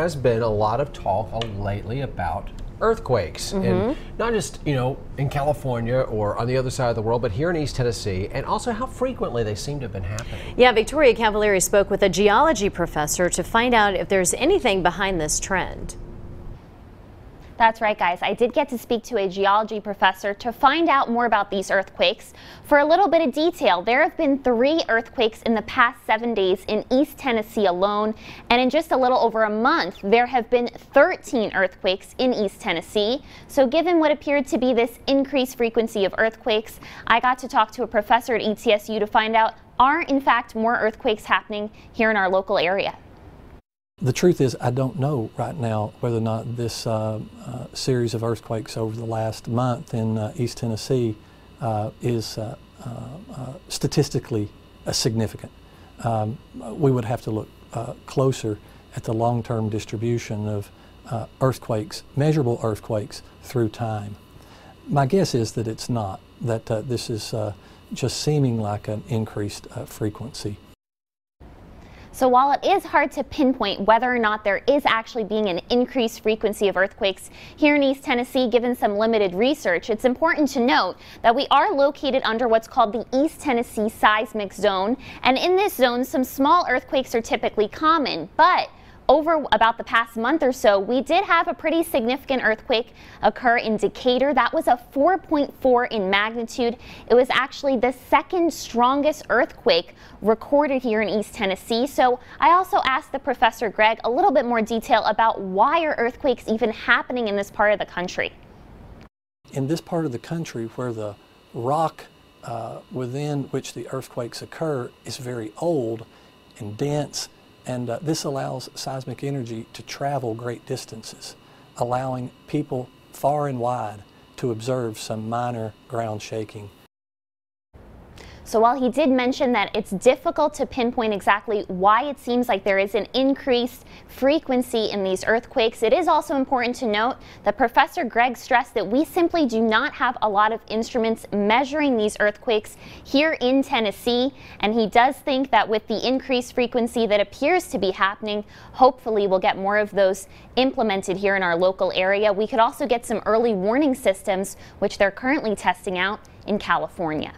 has been a lot of talk lately about earthquakes, and not just, in California or on the other side of the world, but here in East Tennessee, and also how frequently they seem to have been happening. Yeah, Victoria Cavalieri spoke with a geology professor to find out if there's anything behind this trend. That's right, guys. I did get to speak to a geology professor to find out more about these earthquakes. For a little bit of detail, there have been 3 earthquakes in the past 7 days in East Tennessee alone, and in just a little over a month, there have been 13 earthquakes in East Tennessee. So given what appeared to be this increased frequency of earthquakes, I got to talk to a professor at ETSU to find out, are in fact more earthquakes happening here in our local area? The truth is, I don't know right now whether or not this series of earthquakes over the last month in East Tennessee is statistically significant. We would have to look closer at the long-term distribution of earthquakes, measurable earthquakes, through time. My guess is that it's not, that this is just seeming like an increased frequency. So while it is hard to pinpoint whether or not there is actually being an increased frequency of earthquakes here in East Tennessee, given some limited research, it's important to note that we are located under what's called the East Tennessee seismic zone. And in this zone, some small earthquakes are typically common, but over about the past month or so, we did have a pretty significant earthquake occur in Decatur. That was a 4.4 in magnitude. It was actually the second strongest earthquake recorded here in East Tennessee. So I also asked the Professor Greg a little bit more detail about why are earthquakes even happening in this part of the country. In this part of the country where the rock within which the earthquakes occur is very old and dense, and this allows seismic energy to travel great distances, allowing people far and wide to observe some minor ground shaking. So while he did mention that it's difficult to pinpoint exactly why it seems like there is an increased frequency in these earthquakes, it is also important to note that Professor Greg stressed that we simply do not have a lot of instruments measuring these earthquakes here in Tennessee, and he does think that with the increased frequency that appears to be happening, hopefully we'll get more of those implemented here in our local area. We could also get some early warning systems, which they're currently testing out in California.